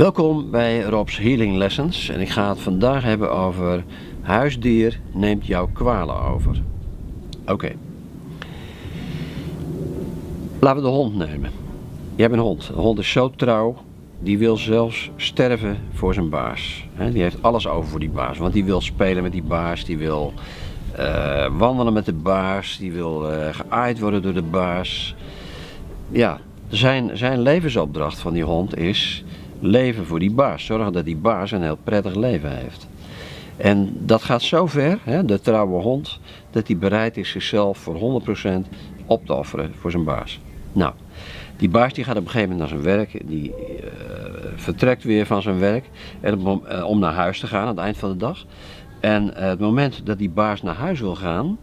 Welkom bij Rob's Healing Lessons en ik ga het vandaag hebben over huisdier neemt jouw kwalen over. Oké. Laten we de hond nemen. Je hebt een hond. De hond is zo trouw, die wil zelfs sterven voor zijn baas. Die heeft alles over voor die baas, want die wil spelen met die baas, die wil wandelen met de baas, die wil geaaid worden door de baas. Ja, zijn levensopdracht van die hond is leven voor die baas. Zorgen dat die baas een heel prettig leven heeft. En dat gaat zo ver, de trouwe hond, dat hij bereid is zichzelf voor 100% op te offeren voor zijn baas. Nou, die baas die gaat op een gegeven moment naar zijn werk, die vertrekt weer van zijn werk om naar huis te gaan aan het eind van de dag. En het moment dat die baas naar huis wil gaan,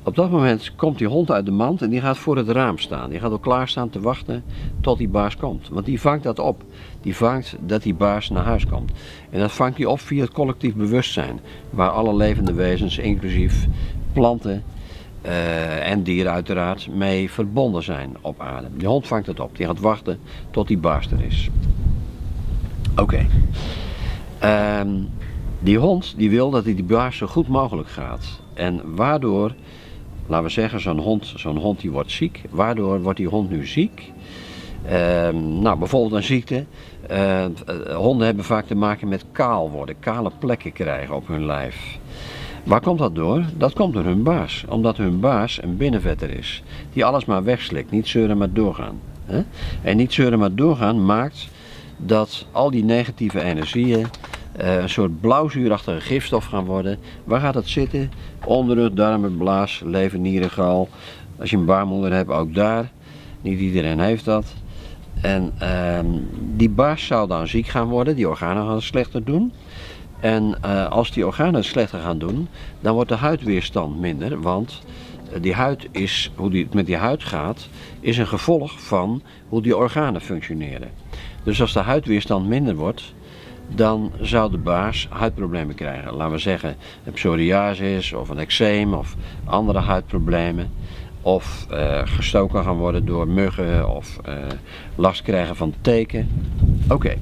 op dat moment komt die hond uit de mand en die gaat voor het raam staan. Die gaat al klaarstaan te wachten tot die baas komt. Want die vangt dat op. Die vangt dat die baas naar huis komt. En dat vangt hij op via het collectief bewustzijn. Waar alle levende wezens, inclusief planten en dieren uiteraard, mee verbonden zijn op aarde. Die hond vangt het op. Die gaat wachten tot die baas er is. Oké. Die hond die wil dat die baas zo goed mogelijk gaat. En waardoor, laten we zeggen, zo'n hond die wordt ziek. Waardoor wordt die hond nu ziek? Nou, bijvoorbeeld een ziekte. Honden hebben vaak te maken met kaal worden, kale plekken krijgen op hun lijf. Waar komt dat door? Dat komt door hun baas. Omdat hun baas een binnenvetter is. Die alles maar wegslikt, niet zeuren maar doorgaan. En niet zeuren maar doorgaan maakt dat al die negatieve energieën een soort blauwzuurachtige gifstof gaan worden. Waar gaat het zitten? Onderrug, darmen, blaas, lever, nieren, gal. Als je een baarmoeder hebt, ook daar. Niet iedereen heeft dat. En die baas zou dan ziek gaan worden, die organen gaan het slechter doen. En als die organen het slechter gaan doen, dan wordt de huidweerstand minder. Want die huid is, hoe het met die huid gaat, is een gevolg van hoe die organen functioneren. Dus als de huidweerstand minder wordt, dan zou de baas huidproblemen krijgen. Laten we zeggen een psoriasis of een eczeem of andere huidproblemen. Of gestoken gaan worden door muggen of last krijgen van teken. Oké.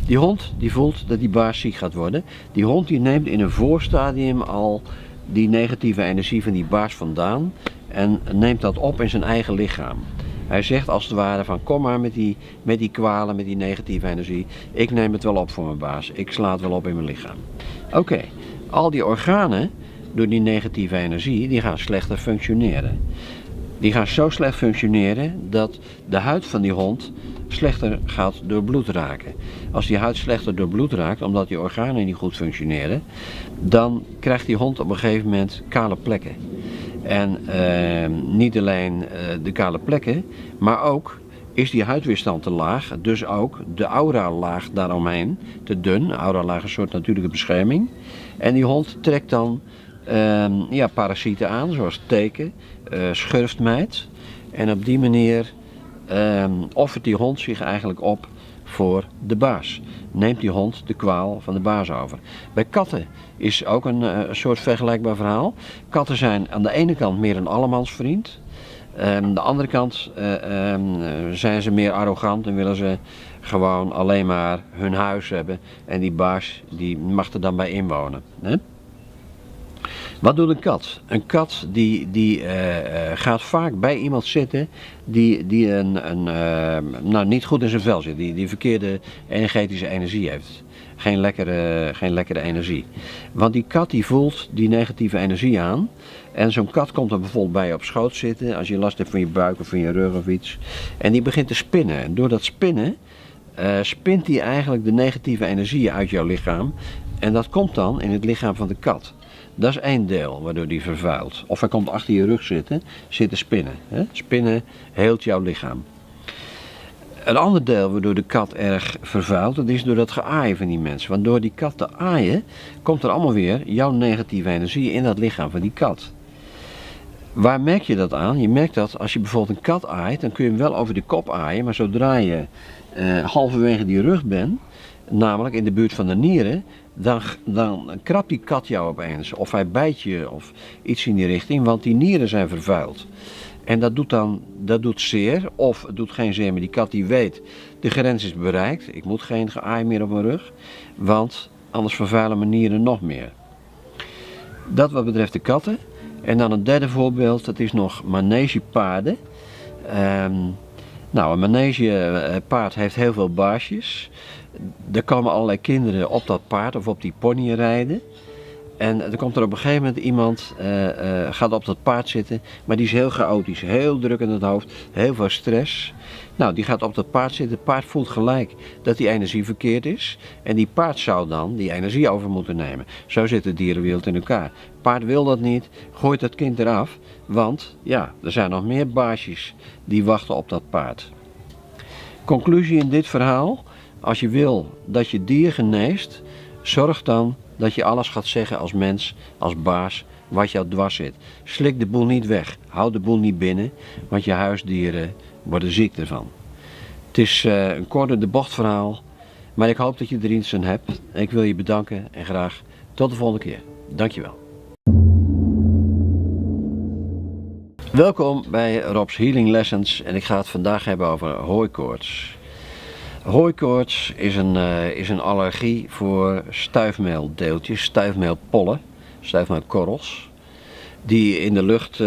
Die hond die voelt dat die baas ziek gaat worden. Die hond die neemt in een voorstadium al die negatieve energie van die baas vandaan en neemt dat op in zijn eigen lichaam. Hij zegt als het ware van kom maar met die kwalen, met die negatieve energie. Ik neem het wel op voor mijn baas. Ik sla het wel op in mijn lichaam. Oké. Al die organen door die negatieve energie, die gaan slechter functioneren. Die gaan zo slecht functioneren dat de huid van die hond slechter gaat door bloed raken. Als die huid slechter door bloed raakt, omdat die organen niet goed functioneren, dan krijgt die hond op een gegeven moment kale plekken. En niet alleen de kale plekken, maar ook is die huidweerstand te laag, dus ook de aura-laag daaromheen te dun. De aura-laag is een soort natuurlijke bescherming. En die hond trekt dan parasieten aan, zoals teken, schurftmijt. En op die manier offert die hond zich eigenlijk op voor de baas. Neemt die hond de kwaal van de baas over. Bij katten is ook een soort vergelijkbaar verhaal. Katten zijn aan de ene kant meer een allemansvriend. Aan de andere kant zijn ze meer arrogant en willen ze gewoon alleen maar hun huis hebben. En die baas die mag er dan bij inwonen. Hè? Wat doet een kat? Een kat die gaat vaak bij iemand zitten die niet goed in zijn vel zit. Die verkeerde energetische energie heeft. Geen lekkere energie. Want die kat die voelt die negatieve energie aan. En zo'n kat komt dan bijvoorbeeld bij je op schoot zitten. Als je last hebt van je buik of van je rug of iets. En die begint te spinnen. En door dat spinnen spint die eigenlijk de negatieve energie uit jouw lichaam. En dat komt dan in het lichaam van de kat. Dat is één deel waardoor die vervuilt. Of hij komt achter je rug zitten spinnen. Spinnen heelt jouw lichaam. Een ander deel waardoor de kat erg vervuilt, dat is door dat geaaien van die mensen. Want door die kat te aaien, komt er allemaal weer jouw negatieve energie in dat lichaam van die kat. Waar merk je dat aan? Je merkt dat als je bijvoorbeeld een kat aait, dan kun je hem wel over de kop aaien. Maar zodra je halverwege die rug bent, namelijk in de buurt van de nieren, dan krabt die kat jou opeens. Of hij bijt je of iets in die richting, want die nieren zijn vervuild. En dat doet zeer, of het doet geen zeer, maar die kat die weet, de grens is bereikt. Ik moet geen geaai meer op mijn rug, want anders vervuilen mijn nieren nog meer. Dat wat betreft de katten. En dan een derde voorbeeld, dat is nog manegepaarden. Nou, een manegepaard heeft heel veel baasjes. Er komen allerlei kinderen op dat paard of op die pony rijden. En er komt er op een gegeven moment iemand, gaat op dat paard zitten, maar die is heel chaotisch, heel druk in het hoofd, heel veel stress. Nou, die gaat op dat paard zitten, het paard voelt gelijk dat die energie verkeerd is. En die paard zou dan die energie over moeten nemen. Zo zit de dierenwereld in elkaar. Paard wil dat niet, gooit dat kind eraf, want ja, er zijn nog meer baasjes die wachten op dat paard. Conclusie in dit verhaal, als je wil dat je dier geneest, zorg dan dat je alles gaat zeggen als mens, als baas, wat jou dwars zit. Slik de boel niet weg, houd de boel niet binnen, want je huisdieren worden ziek ervan. Het is een kort door de bocht verhaal, maar ik hoop dat je er iets aan hebt. Ik wil je bedanken en graag tot de volgende keer. Dankjewel. Welkom bij Rob's Healing Lessons en ik ga het vandaag hebben over hooikoorts. Hooikoorts is een allergie voor stuifmeeldeeltjes, stuifmeelpollen, stuifmeelkorrels, die in de lucht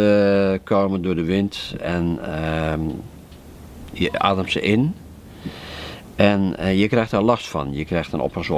komen door de wind en je ademt ze in en je krijgt daar last van. Je krijgt een opgezwollen